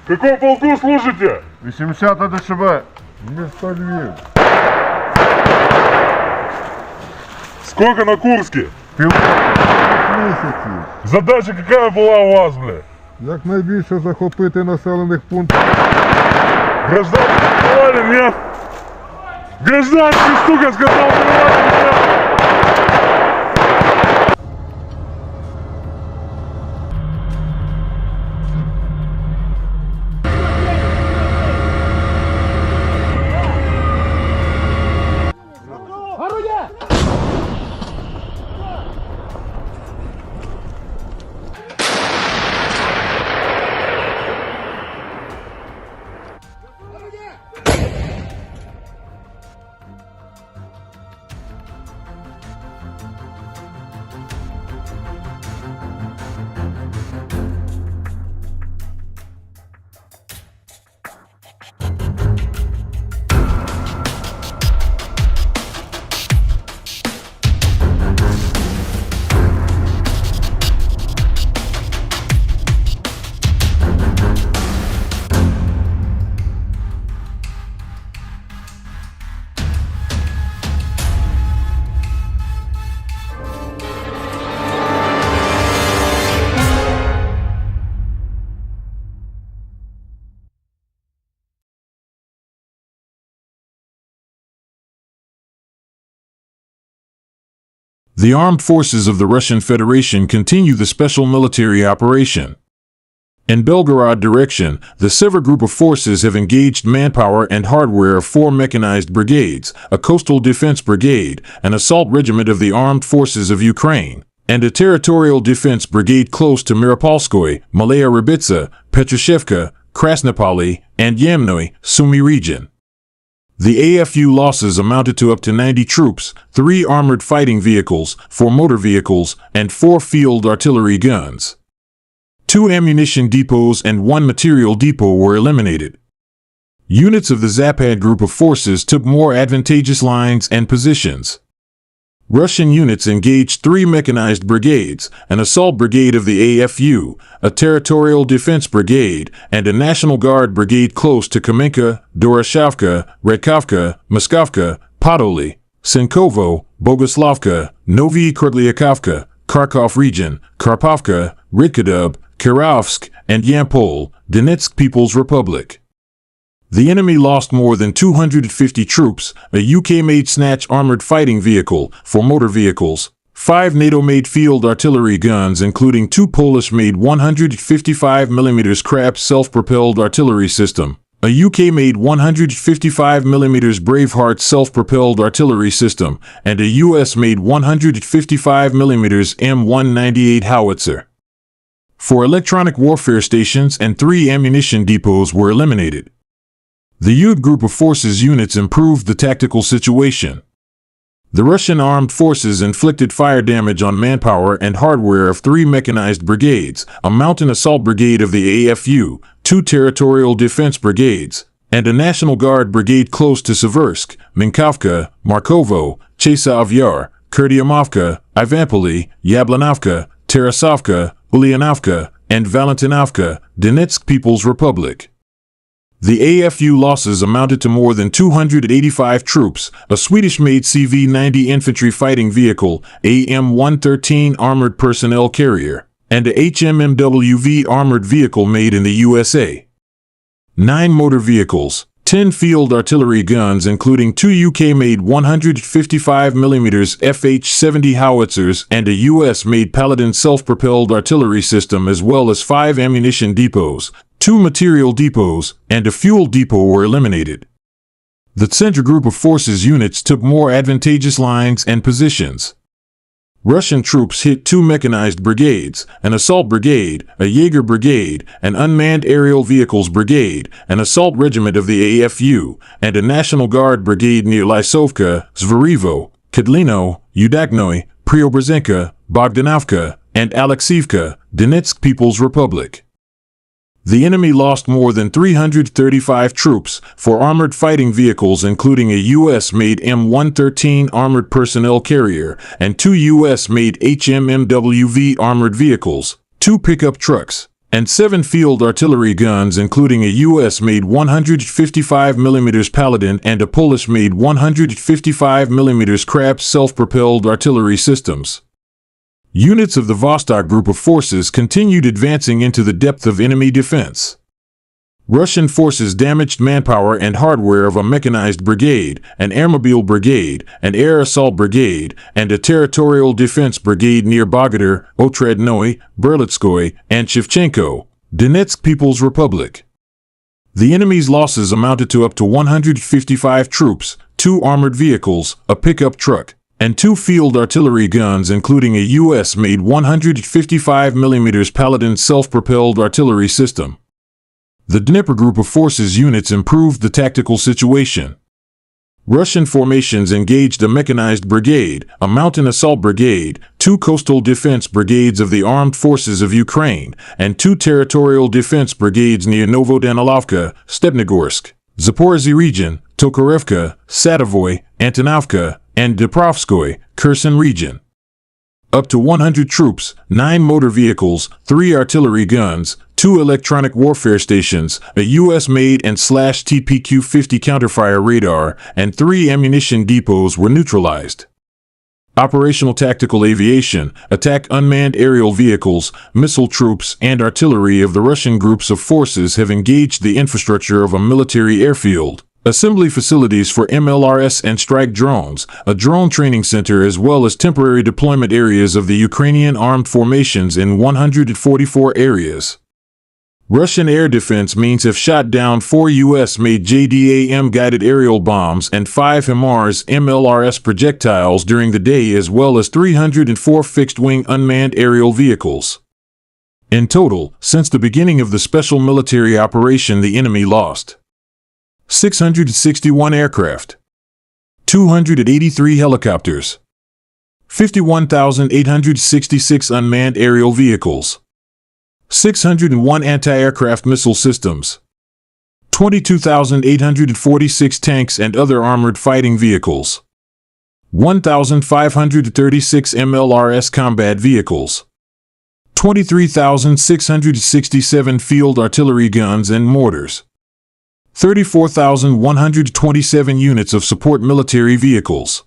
Какой полку служите? 80 ДШБ. Место Львів. Сколько на Курске? 15 місяців. Задача какая была у вас, бля? Якнайбільше захопити населених пунктів. Гражданский убивали, нет? Гражданский, сука, сказал, убивали, нет? The armed forces of the Russian Federation continue the special military operation. In Belgorod direction, the Sever group of forces have engaged manpower and hardware of 4 mechanized brigades, a coastal defense brigade, an assault regiment of the armed forces of Ukraine, and a territorial defense brigade close to Miropolskoy, Malaya Rybitsa, Petrushevka, Krasnopoli, and Yamnoy, Sumy region. The AFU losses amounted to up to 90 troops, 3 armored fighting vehicles, 4 motor vehicles, and 4 field artillery guns. 2 ammunition depots and 1 material depot were eliminated. Units of the Zapad group of forces took more advantageous lines and positions. Russian units engaged 3 mechanized brigades, an assault brigade of the AFU, a territorial defense brigade, and a National Guard brigade close to Kamenka, Doroshavka, Redkovka, Moskovka, Podoli, Senkovo, Bogoslavka, Novy Krudliakovka, Kharkov region, Karpovka, Rykadub, Kirovsk, and Yampol, Donetsk People's Republic. The enemy lost more than 250 troops, a UK-made Snatch armored fighting vehicle, 4 motor vehicles, 5 NATO-made field artillery guns including 2 Polish-made 155mm Krab self-propelled artillery system, a UK-made 155mm Braveheart self-propelled artillery system, and a US-made 155mm M198 howitzer. 4 electronic warfare stations and 3 ammunition depots were eliminated. The Yud group of forces units improved the tactical situation. The Russian armed forces inflicted fire damage on manpower and hardware of 3 mechanized brigades, a mountain assault brigade of the AFU, 2 territorial defense brigades, and a National Guard brigade close to Seversk, Minkovka, Markovo, Chasov Yar, Kurdiamovka, Ivampoli, Yablanovka, Tarasovka, Ulyanovka, and Valentinovka, Donetsk People's Republic. The AFU losses amounted to more than 285 troops, a Swedish-made CV-90 infantry fighting vehicle, AM-113 armored personnel carrier, and a HMMWV armored vehicle made in the USA. 9 motor vehicles, 10 field artillery guns including 2 UK-made 155mm FH-70 howitzers and a US-made Paladin self-propelled artillery system as well as 5 ammunition depots, 2 material depots, and a fuel depot were eliminated. The Center group of forces units took more advantageous lines and positions. Russian troops hit 2 mechanized brigades, an assault brigade, a Jaeger brigade, an unmanned aerial vehicles brigade, an assault regiment of the AFU, and a National Guard brigade near Lysovka, Zverivo, Kedlino, Udaknoy, Preobrazhenka, Bogdanovka, and Alexievka, Donetsk People's Republic. The enemy lost more than 335 troops, 4 armored fighting vehicles including a US-made M113 armored personnel carrier and 2 US-made HMMWV armored vehicles, 2 pickup trucks, and 7 field artillery guns including a US-made 155mm Paladin and a Polish-made 155mm Krab self-propelled artillery systems. Units of the Vostok group of forces continued advancing into the depth of enemy defense. Russian forces damaged manpower and hardware of a mechanized brigade, an airmobile brigade, an air assault brigade, and a territorial defense brigade near Bogodar, Otradnoye, Berlitskoye, and Shevchenko, Donetsk People's Republic. The enemy's losses amounted to up to 155 troops, 2 armored vehicles, a pickup truck, and 2 field artillery guns including a US-made 155mm Paladin self-propelled artillery system. The Dnieper group of forces units improved the tactical situation. Russian formations engaged a mechanized brigade, a mountain assault brigade, 2 coastal defense brigades of the armed forces of Ukraine, and 2 territorial defense brigades near Novodanilovka, Stepnogorsk, Zaporozhye region, Tokarevka, Satovoy, Antonovka, and Dniprovskoye, Kherson region. Up to 100 troops, 9 motor vehicles, 3 artillery guns, 2 electronic warfare stations, a US-made and /TPQ-50 counterfire radar, and 3 ammunition depots were neutralized. Operational tactical aviation, attack unmanned aerial vehicles, missile troops, and artillery of the Russian groups of forces have engaged the infrastructure of a military airfield, assembly facilities for MLRS and strike drones, a drone training center as well as temporary deployment areas of the Ukrainian armed formations in 144 areas. Russian air defense means have shot down 4 US-made JDAM-guided aerial bombs and 5 HIMARS MLRS projectiles during the day as well as 304 fixed-wing unmanned aerial vehicles. In total, since the beginning of the special military operation the enemy lost 661 aircraft, 283 helicopters, 51,866 unmanned aerial vehicles, 601 anti-aircraft missile systems, 22,846 tanks and other armored fighting vehicles, 1,536 MLRS combat vehicles, 23,667 field artillery guns and mortars, 34,127 units of support military vehicles,